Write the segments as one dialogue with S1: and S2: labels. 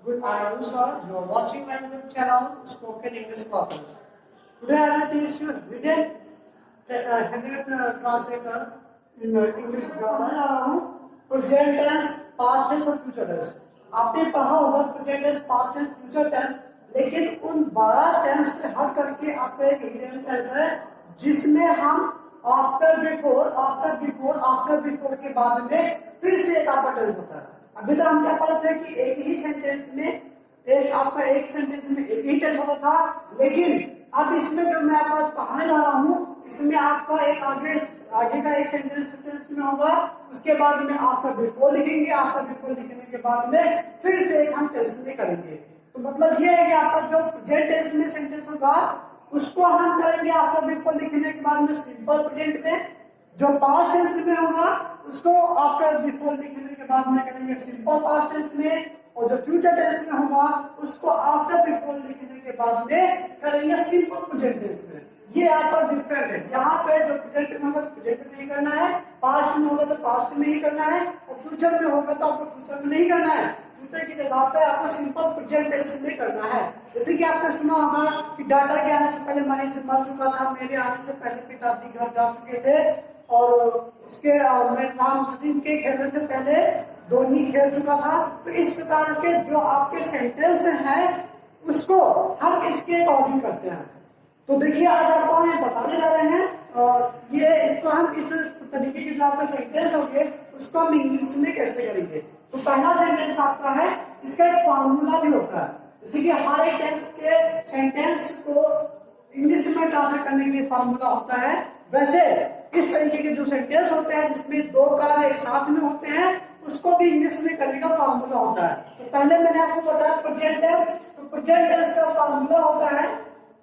S1: Good afternoon, sir. You are watching my YouTube channel, Spoken English Classes. Today I will teach you hidden translator in English grammar. Present tense, past tense और future tense. आपने पढ़ा होगा present tense, past tense, future tense, लेकिन उन 12 tense से हट करके आपका एक हिडन टेंस है जिसमें हम आफ्टर बिफोर के बाद में फिर से एक आपका टेंस होता है। अभी तक हम क्या पढ़े थे कि एक ही सेंटेंस में एक सेंटेंस में एक ही टेंस होता था, लेकिन अब इसमें जो मैं आपको पढ़ाने जा रहा हूँ इसमें आपका एक आगे का एक सेंटेंस में होगा, उसके बाद में आफ्टर बिफोर लिखेंगे, आफ्टर बिफोर लिखने के बाद में फिर से एक हम टेंस में करेंगे। तो मतलब ये है कि आपका जो प्रेजेंट टेंस में सेंटेंस होगा उसको हम करेंगे आफ्टर बिफोर लिखने के बाद में सिंपल प्रेजेंट में, जो पास्ट टेंस में होगा उसको आफ्टर बिफोर लिखने के बाद में करेंगे सिंपल पास्ट टेंस में, और जो फ्यूचर टेंस में होगा उसको आफ्टर बिफोर लिखने के बाद में करेंगे सिंपल प्रेजेंट टेंस में। ये आपका डिफरेंट है। यहाँ पे जो प्रेजेंट में होगा तो प्रेजेंट में ही करना है, पास्ट में होगा तो पास्ट में ही करना है, और फ्यूचर में होगा तो आपको फ्यूचर में नहीं करना है। फ्यूचर की जगह पे आपको सिंपल प्रेजेंट टेंस में करना है। जैसे कि आपने सुना होगा कि डाटा के आने से पहले मरीज मर चुका था, मेरे आने से पहले पिताजी घर जा चुके थे, और उसके नाम सचिन के खेलने से पहले धोनी खेल चुका था। तो इस प्रकार के जो आपके सेंटेंस हैं उसको हम इसके अकॉर्डिंग करते हैं। तो देखिए आज आपको हम बताने जा रहे हैं ये इसको हम इस तरीके के जो आपका सेंटेंस होंगे उसको हम इंग्लिश में कैसे करेंगे। तो पहला सेंटेंस आपका है, इसका एक फॉर्मूला भी होता है। जैसे कि हर एक टेंस के सेंटेंस को इंग्लिश में ट्रांसलेट करने के लिए फॉर्मूला होता है, वैसे इस तरीके के जो सेंटेंस होते हैं जिसमें दो कार्य एक साथ में होते हैं उसको भी इंग्लिश में करने का फॉर्मूला होता है। तो पहले मैंने आपको बताया प्रेजेंट टेंस, तो प्रेजेंट टेंस का फॉर्मूला होता है,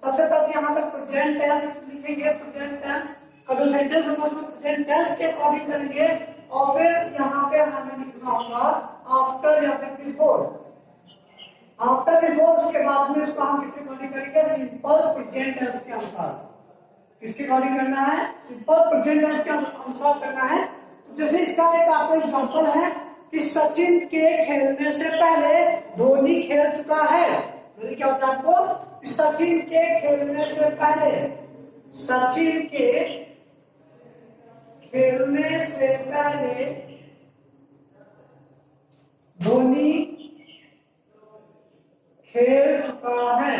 S1: सबसे पहले यहाँ पे प्रेजेंट टेंस लिखेंगे, प्रेजेंट टेंस का जो सेंटेंस होगा उसको प्रेजेंट टेंस के अकॉर्डिंग करेंगे, और फिर यहाँ पे हमें लिखना होगा आफ्टर या फिर बिफोर। आफ्टर बिफोर उसके बाद में इसको हम किसके अकॉर्डिंग करेंगे, सिंपल प्रेजेंट टेंस के अनुसार। किसके अकॉर्डिंग करना है, सिंपल प्रेजेंट टेंस के अनुसार करना है। तो जैसे इसका एक आपका एग्जांपल है कि सचिन के खेलने से पहले धोनी खेल चुका है। तो क्या होता है आपको, सचिन के खेलने से पहले, सचिन के खेलने से पहले धोनी खेल चुका है।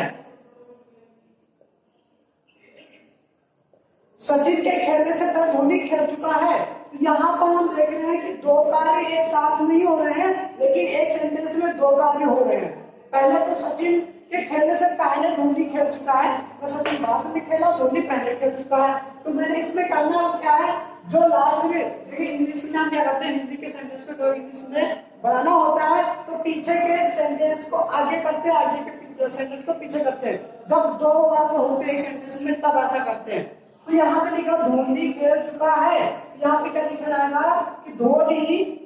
S1: सचिन के खेलने से पहले धोनी खेल चुका है। यहाँ पर हम देख रहे हैं कि दो कार्य एक साथ नहीं हो रहे हैं, लेकिन एक सेंटेंस में दो कार्य हो रहे हैं। पहले तो सचिन के खेलने से पहले धोनी खेल चुका है, तो सचिन बाद में खेला, धोनी पहले खेल चुका है। तो मैंने इसमें करना क्या है, जो लास्ट में देखिए इंग्लिश में हम क्या करते हैं, हिंदी के सेंटेंस को तो इंग्लिश में बनाना होता है तो पीछे के सेंटेंस को आगे करते हैं, आगे के सेंटेंस को पीछे करते हैं। जब दो वाक्य होते हैं एक सेंटेंस में तब ऐसा करते हैं। तो यहाँ पे लिखा धोनी खेल चुका है, यहाँ पे क्या लिखा जाएगा कि धोनी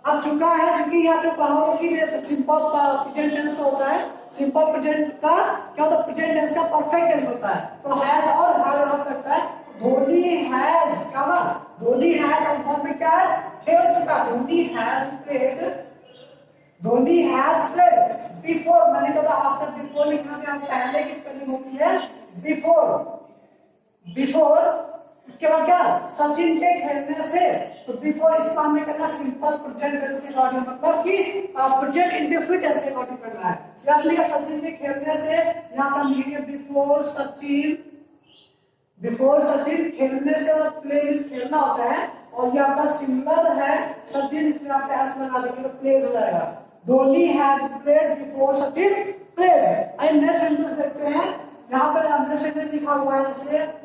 S1: अब चुका है, क्योंकि यहाँ पे पढ़ाओगे कि सिंपल प्रेजेंट टेंस होता है, सिंपल प्रेजेंट का क्या होता है, प्रेजेंट टेंस का परफेक्ट टेंस होता है। तो हैज और हैव करता है, धोनी हैज क्या, धोनी हैज और में क्या है, खेल चुका, Dhoni has played, Dhoni has played before. मैंने कहा आफ्टर बिफोर लिखना था, पहले की स्पेलिंग होती है बिफोर, बिफोर उसके बाद क्या, सचिन के खेलने से, तो बिफोर इसको हमें करना सिंपल प्रेजेंट टेंस के अकॉर्डिंग, मतलब कि प्रेजेंट इंडेफिनिट टेंस के अकॉर्डिंग करना है। या आपने सचिन के खेलने से यहाँ पर लिखेंगे बिफोर सचिन, बिफोर सचिन खेलने से मतलब प्लेज खेलना होता है, और ये आपका सिंगुलर है सचिन, इसमें आप एस लगा देंगे तो प्लेज हो जाएगा। Dhoni has played before Sachin plays. आइए नेक्स्ट सेंटेंस देखते हैं, यहाँ पर हमने सेंटेंस लिखा हुआ है जैसे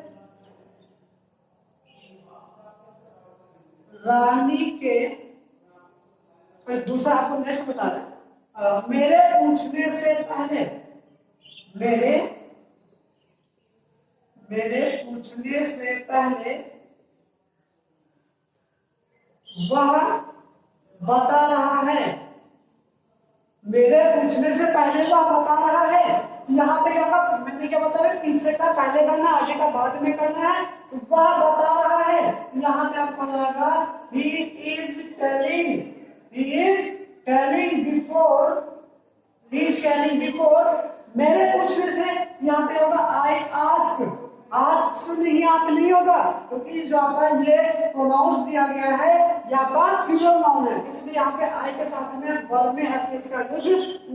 S1: रानी के, दूसरा आपको नेक्स्ट बता रहे, मेरे पूछने से पहले, मेरे पूछने से पहले वह बता रहा है, मेरे पूछने से पहले वह बता रहा है। यहाँ पे क्या, मैंने क्या बता रहा है, पीछे का पहले करना, आगे का बाद में करना है। वह बता रहा है, यहाँ पे आपको लगा he is telling before he scanning before, मेरे पूछने से यहाँ पे होगा आई आस्क, आस्क से नहीं आप नहीं होगा, क्योंकि जो आपका ये प्रोनाउंस दिया गया है ये आपका प्लूरल नाउन है, इसलिए यहाँ पे आई के साथ में वर्ब में एस का यूज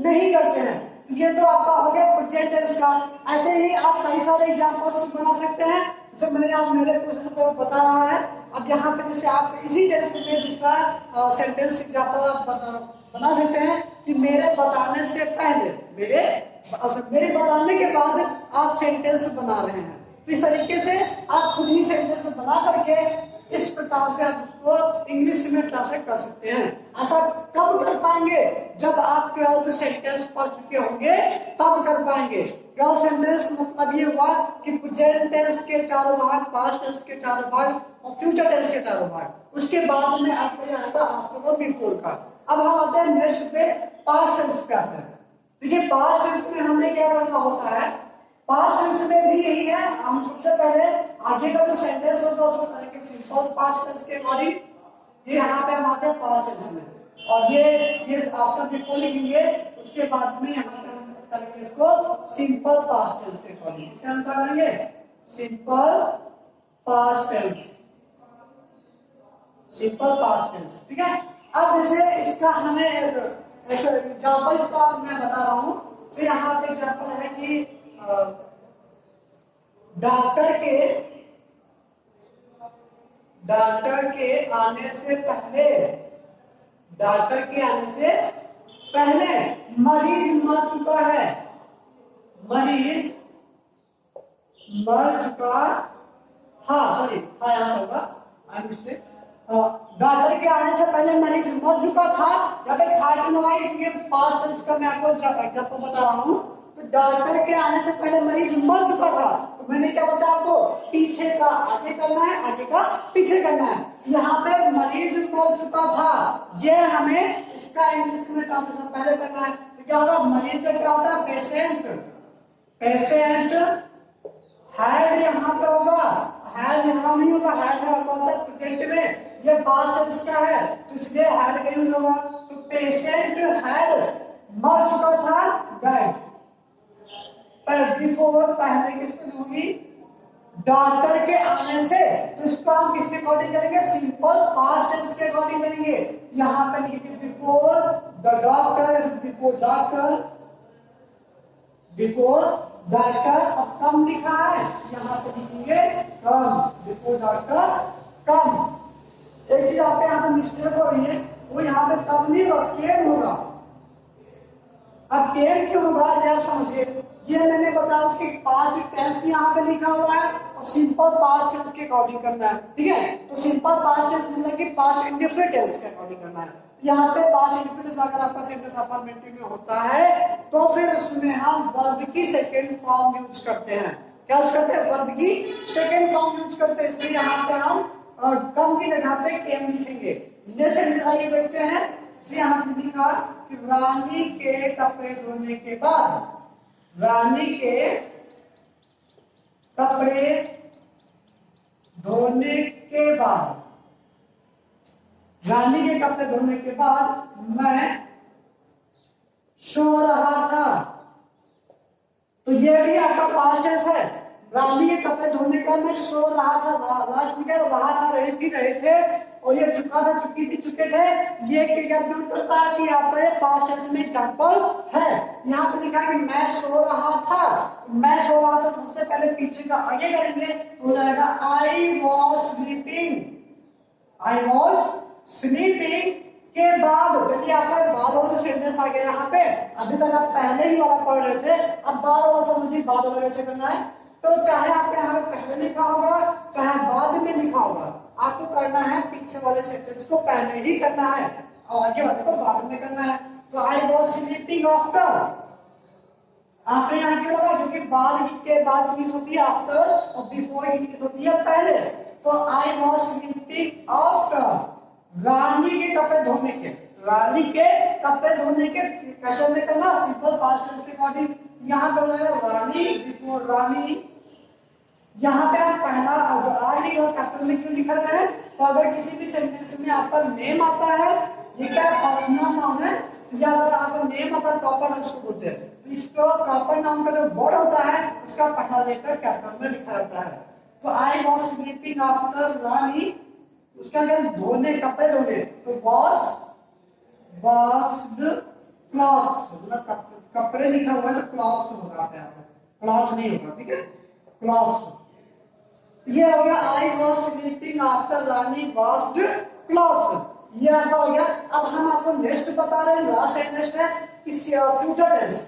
S1: नहीं करते हैं। ये तो आपका हो गया प्रेजेंट टेंस का। ऐसे ही आप कई सारे एग्जांपल्स बना सकते हैं, जैसे मैंने आप मेरे क्वेश्चन को बता रहा है। अब यहाँ पे जैसे आप इसी टेंस में दूसरा सेंटेंस एग्जांपल आप बना सकते हैं कि मेरे बताने से पहले, मेरे बताने के बाद आप सेंटेंस बना रहे हैं। तो इस तरीके से आप खुद ही सेंटेंस बना करके इस प्रकार से आप उसको इंग्लिश में ट्रांसलेट कर सकते हैं। ऐसा कब कर पाएंगे? जब आप 12 सेंटेंस पढ़ चुके होंगे तब कर पाएंगे। 12 सेंटेंस का मतलब ये हुआ कि प्रेजेंट टेंस के चारों भाग, पास्ट टेंस के चारों भाग और फ्यूचर टेंस के चारों भाग। उसके बाद में आपको यहाँ आएगा आफ्टर और बिफोर का। अब हम आते हैं नेक्स्ट पे, पास्ट टेंस पे आते हैं। देखिए पास्ट टेंस में हमें क्या करना होता है, पास्ट टेंस में भी यही है। हम सबसे पहले आगे का जो सेंटेंस होता है उसको करेंगे सिंपल पास्ट टेंस के अकॉर्डिंग। ये यहाँ पे हम आते हैं पास्ट टेंस में, और ये आफ्टर बिफोर लिखेंगे, उसके बाद में यहाँ पे हम करेंगे इसको सिंपल पास्ट टेंस के अकॉर्डिंग। इसका आंसर करेंगे simple past tense, simple past tense, ठीक है। अब जैसे इसका हमें एग्जांपल इसका मैं बता रहा हूँ। से यहाँ पे एग्जांपल है कि डॉक्टर के आने से पहले, डॉक्टर के आने से पहले मरीज मर चुका है, मरीज मर चुका, हाँ सॉरी हाँ यहाँ होगा, आई मिस्टेक। डॉक्टर के आने से पहले मरीज मर चुका था, या फिर था कि नहीं, ये पास्ट टेंस का मैं आपको एग्जांपल बता रहा हूँ। तो डॉक्टर के आने से पहले मरीज मर चुका था, तो मैंने क्या बताया आपको, पीछे का आगे करना है, आगे का पीछे करना है। यहाँ पे मरीज मर चुका था, ये हमें इसका इंग्लिश में ट्रांसलेशन पहले करना है। तो क्या होगा, मरीज का क्या होता है, पेशेंट, पेशेंट हैड यहाँ पे होगा, हैज यहाँ नहीं होगा, हैज होता है प्रेजेंट में, ये पास्ट टेंस का है तो इसलिए हैड का यूज होगा। तो पेशेंट हैड मर चुका था, डाइड। पर बिफोर पहले किसमें होगी, डॉक्टर के आने से, तो इसको हम किसके अकॉर्डिंग करेंगे, सिंपल पास्ट टेंस के अकॉर्डिंग करेंगे। यहाँ पे लिखेंगे before the doctor, before doctor, before doctor. अब कम लिखा है, यहाँ पे लिखेंगे कम, बिफोर डॉक्टर कम। एक चीज आपके यहाँ पे मिस्टेक हो रही है, वो यहाँ पे कम नहीं होगा, केम होगा। अब केम क्यों होगा ये आप समझिए। ये मैंने बताया कि पास्ट टेंस यहाँ पे लिखा हुआ है और सिंपल पास्ट टेंस के अकॉर्डिंग करना है, ठीक है। तो सिंपल पास्ट टेंस मतलब कि पास्ट इंडेफिनिट टेंस के अकॉर्डिंग करना है। यहाँ पे पास्ट इंडेफिनिट अगर आपका सेंटेंस अफर्मेटिव में होता है तो फिर उसमें हम वर्ब की सेकंड फॉर्म यूज करते हैं। क्या यूज करते हैं, वर्ब की सेकंड फॉर्म यूज करते हैं। इसलिए यहाँ पे हम और कम की जगह पे केम लिखेंगे। नेक्स्ट सेंटेंस आइए देखते हैं। यहाँ पे लिखा कि रानी के कपड़े धोने के बाद, रानी के कपड़े धोने के बाद, रानी के कपड़े धोने के बाद मैं सो रहा था। तो ये भी आपका पास्ट टेंस है। रानी के कपड़े धोने का मैं सो रहा था, लास्ट में क्या रहा था, रहे थे, और ये चुका था, चुकी थी, चुके थे। ये क्या करता है कि आपका ये पास्ट टेंस में एग्जांपल है। यहाँ पे लिखा है कि मैं सो रहा था, मैं सो रहा था, सबसे पहले पीछे का आगे करेंगे हो जाएगा I was sleeping, I was sleeping के बाद, यदि आपका बाद वाला सेंटेंस आ गया यहाँ पे, अभी तक आप पहले ही वाला पढ़ रहे थे, अब बाद वाला समझिए बाद वाला कैसे करना है। तो चाहे आपके यहाँ पे पहले लिखा होगा चाहे बाद में लिखा होगा, आपको करना है पीछे वाले सेंटेंस को पहले ही करना है और आगे वाले को बाद में करना है। तो I was sleeping after, after यहाँ क्यों लगा, क्योंकि बाद के बाद यूज होती है आफ्टर और बिफोर यूज होती है पहले। तो आई वॉज स्लीपिंग आफ्टर रानी के कपड़े धोने के, रानी के कपड़े धोने के कैसे में करना, सिंपल पास्ट टेंस के अकॉर्डिंग। यहाँ पे रानी, बिफोर रानी। यहाँ पे आप पहला आई और कैपिटल में क्यों लिखा गया है, तो अगर किसी भी सेंटेंस में आपका नेम आता है, ये क्या पर्सनल नाउन है, या अगर नेम अगर प्रॉपर नाउन उसको बोलते हैं, तो इसको प्रॉपर नाउन का जो वर्ड होता है उसका पहला लेटर कैपिटल में लिखा जाता है। तो आई वाज स्लीपिंग आफ्टर रानी, उसका क्या धोने, कपड़े धोने, तो वॉश्ड क्लॉथ्स, मतलब कपड़े लिखा हुआ है तो क्लॉथ्स होगा यहाँ पे, क्लॉथ नहीं होगा, ठीक है, क्लॉथ्स। ये हो गया I was sleeping after Rani washed clothes, ये आपका हो गया। अब हम आपको नेक्स्ट बता रहे हैं, लास्ट एंड नेक्स्ट है फ्यूचर टेंस।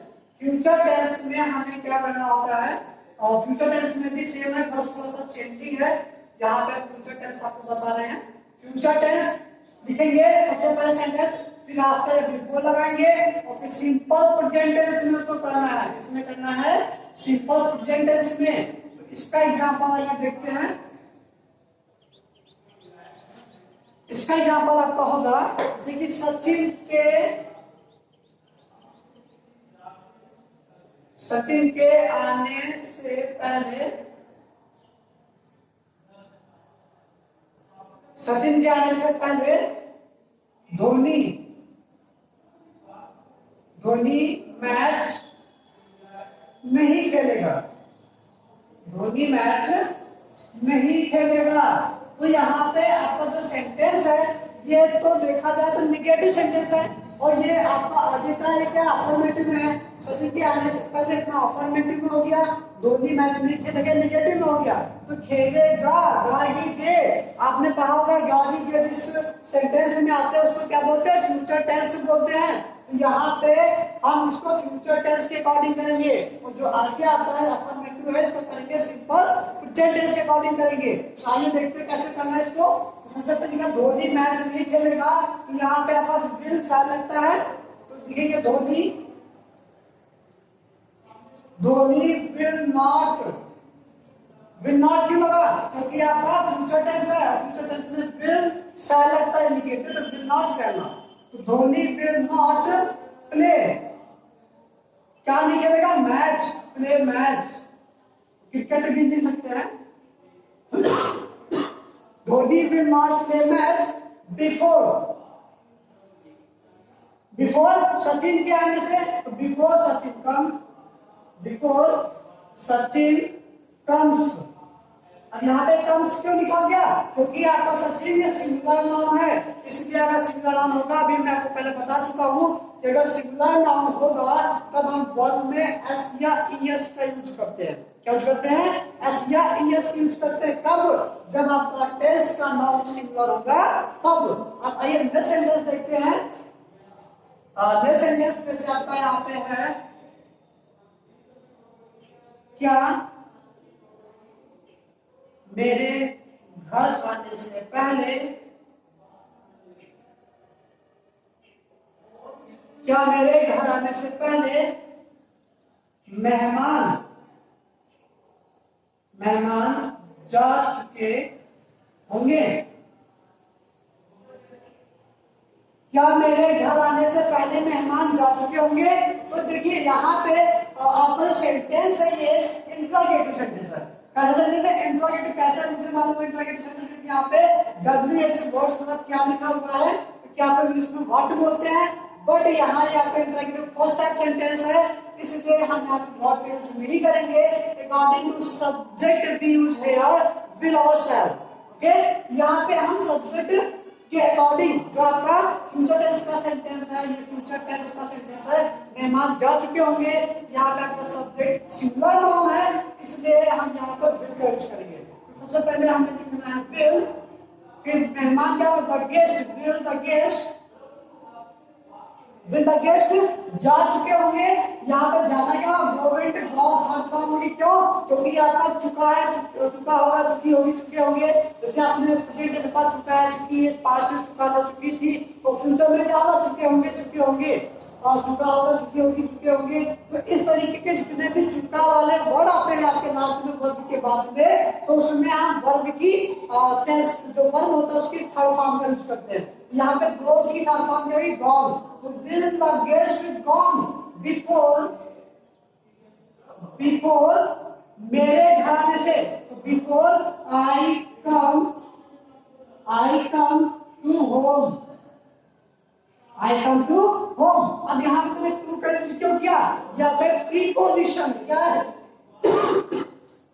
S1: फ्यूचर टेंस में हमें क्या करना होता है, और फ्यूचर टेंस में भी सेम है, बस थोड़ा सा चेंजिंग है। यहाँ पे फ्यूचर टेंस आपको बता रहे हैं। फ्यूचर टेंस लिखेंगे सबसे पहले सेंटेंस, फिर आफ्टर बिफोर लगाएंगे और फिर सिंपल प्रेजेंट टेंस में उसको करना है। इसमें करना है सिंपल प्रेजेंट टेंस में। तो इसका एग्जांपल आइए देखते हैं। इसका एग्जांपल आपका होगा जैसे कि सचिन के आने से पहले, सचिन के आने से पहले धोनी मैच नहीं खेलेगा, धोनी मैच नहीं खेलेगा। तो यहाँ पे आपका जो सेंटेंस है ये तो देखा जाए तो निगेटिव सेंटेंस है, और ये आपका आगे का है क्या, अफर्मेटिव में है। सचिन के आने से पहले इतना अफर्मेटिव में हो गया, धोनी मैच नहीं खेलेगा निगेटिव में हो गया। तो खेलेगा, गाएंगे, आपने पढ़ा होगा गाएंगे जिस सेंटेंस में आते हैं उसको क्या बोलते हैं, फ्यूचर टेंस बोलते हैं। तो यहाँ पे हम इसको फ्यूचर टेंस के अकॉर्डिंग करेंगे, और जो आगे आता है अफर्मेटिव है इसको करेंगे सिंपल प्रेजेंट टेंस के अकॉर्डिंग करेंगे। तो आइए देखते हैं कैसे करना है इसको। तो सबसे पहले धोनी मैच नहीं खेलेगा, तो यहाँ पे आपका विल साल लगता है, तो लिखेंगे धोनी विल नॉट क्यों लगा, क्योंकि आपका फ्यूचर टेंस है, फ्यूचर टेंस में विल साल लगता है इंडिकेटर, तो विल नॉट शैल नॉट। तो धोनी विल नॉट प्ले, क्या नहीं खेलेगा, मैच, प्ले मैच, क्रिकेट भी नहीं सकते हैं। Dhoni will not play match before Sachin के आने से, बिफोर सचिन कम्स। अब यहाँ पे कम्स क्यों लिखा गया, क्योंकि आपका सचिन ये सिंगुलर नाउन है, इसलिए अगर सिंगुलर नाउन होगा, अभी मैं आपको पहले बता चुका हूँ कि अगर सिंगुलर नाउन होगा तब हम वर्ब में एस या ईएस का यूज करते हैं। क्या यूज करते हैं, एस या ईएस यूज करते हैं। कब, जब आपका टेंस का नाउन सिंगुलर होगा तब। अब आइए नेक्स्ट सेंटेंस देखते हैं। नेक्स्ट सेंटेंस जैसे आपका यहाँ पे है, क्या मेरे घर आने से पहले, क्या मेरे घर आने से पहले मेहमान जा चुके होंगे, क्या मेरे घर आने से पहले मेहमान जा चुके होंगे। तो देखिए यहाँ पे आपका जो सेंटेंस है ये इंट्रोगेटिव सेंटेंस है। कैसा सेंटेंस है, इंट्रोगेटिव। कैसा मुझे मालूम है इंट्रोगेटिव सेंटेंस, यहाँ पे WH वर्ड मतलब क्या लिखा हुआ है, क्या आप इंग्लिश में व्हाट बोलते हैं, बट यहाँ पे इंट्रोगेटिव फर्स्ट टाइप सेंटेंस है, इसलिए हम यहाँ पे व्हाट यूज नहीं करेंगे। अकॉर्डिंग टू सब्जेक्ट भी यूज है यार विल और शैल। ओके, यहाँ पे हम सब्जेक्ट के अकॉर्डिंग जो आपका फ्यूचर टेंस का सेंटेंस है, ये फ्यूचर टेंस का सेंटेंस है, मेहमान जा चुके होंगे, यहाँ पे आपका सब्जेक्ट सिंगुलर नाउन है, इसलिए हम यहाँ पर विल का यूज करेंगे। तो सबसे पहले हमें लिखना है विल, फिर मेहमान क्या होगा, गेस्ट, विल द गेस्ट जा चुके होंगे। यहाँ पर जाना क्या, गोवेंट गॉन थर्ड फॉर्म होगी, क्यों, क्योंकि आपका चुका है, चुका होगा, चुकी होगी, चुके होंगे। जैसे आपने प्रेजेंट के बाद चुका है, चुकी है, पास्ट में चुका था, चुकी थी, तो फ्यूचर में क्या होगा, चुके होंगे, और चुका होगा, चुकी होगी, चुके होंगे। तो इस तरीके के जितने भी चुका वाले वर्ड आते हैं आपके लास्ट में वर्ब के बाद में, तो उसमें हम वर्ब की टेंस जो वर्ब होता है उसकी थर्ड फॉर्म का यूज करते हैं। यहाँ पे गो की थर्ड फॉर्म क्या होगी, गॉन। तो will the guest gone before मेरे घर आने से, तो before I come to home, अब यहाँ पे टू का यूज क्यों किया? या तो प्रीपोजिशन क्या है,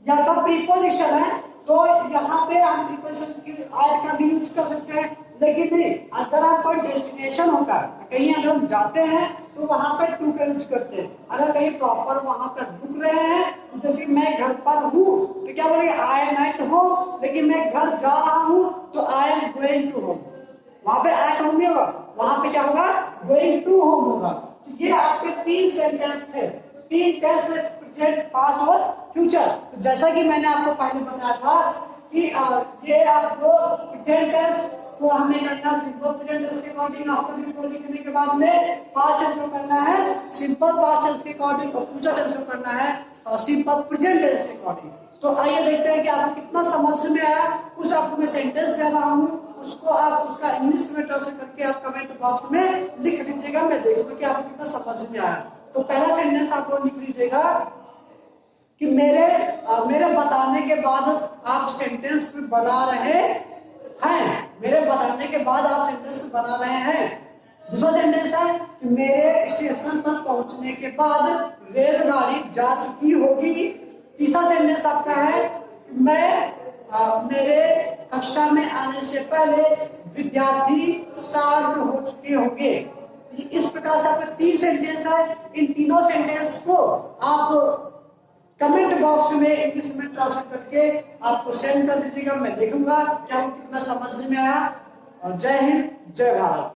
S1: या तो प्रीपोजिशन है, तो यहाँ पे हम प्रीपोजिशन की ऐड का भी यूज कर सकते हैं। लेकिन नहीं, अगर आपका डेस्टिनेशन होगा, कहीं अगर हम जाते हैं तो वहां पे टू का यूज करते हैं। अगर कहीं प्रॉपर वहां पर रुक रहे हैं, तो जैसे मैं घर पर हूँ तो क्या बोलेंगे? I am at home. लेकिन मैं घर जा रहा हूँ तो I am going to home. वहां पे एट होम नहीं होगा, वहां पे क्या होगा? गोइंग टू होम होगा। तो ये आपके तीन सेंटेंस थे, तीन टेंस में प्रेजेंट, पास्ट और फ्यूचर। तो जैसा कि मैंने आपको पहले बताया था कि ये आप दो प्रेजेंट टेंस तो हमें करना सिंपल प्रेजेंट टेंस के अकॉर्डिंग, आफ्टर बिफोर लिखने के बाद में पास्ट टेंस को करना है सिंपल पास्ट टेंस के अकॉर्डिंग, और फ्यूचर टेंस को करना है सिंपल प्रेजेंट टेंस के अकॉर्डिंग। तो आइए देखते हैं कि आपको कितना समझ में आया। कुछ आपको मैं सेंटेंस दे रहा हूँ, उसको आप उसका इंग्लिश में ट्रांसलेट करके आप कमेंट बॉक्स में लिख लीजिएगा। मैं देखूंगा कि आपको कितना समझ में आया। तो पहला सेंटेंस आप लोग लिख लीजिएगा कि मेरे बताने के बाद आप सेंटेंस बना रहे हैं। मेरे बताने के बाद आप सेंटेंस बना रहे हैं। दूसरा सेंटेंस है कि मेरे स्टेशन पर पहुंचने के बाद रेलगाड़ी जा चुकी होगी। तीसरा सेंटेंस आपका है कि मेरे कक्षा में आने से पहले विद्यार्थी शांत हो चुके होंगे। इस प्रकार से आपके तीन सेंटेंस है। इन तीनों सेंटेंस को आप कमेंट बॉक्स में इंग्लिश में ट्रांसलेट करके आपको सेंड कर दीजिएगा। मैं देखूंगा कि आपको कितना समझ में आया। और जय हिंद, जय भारत।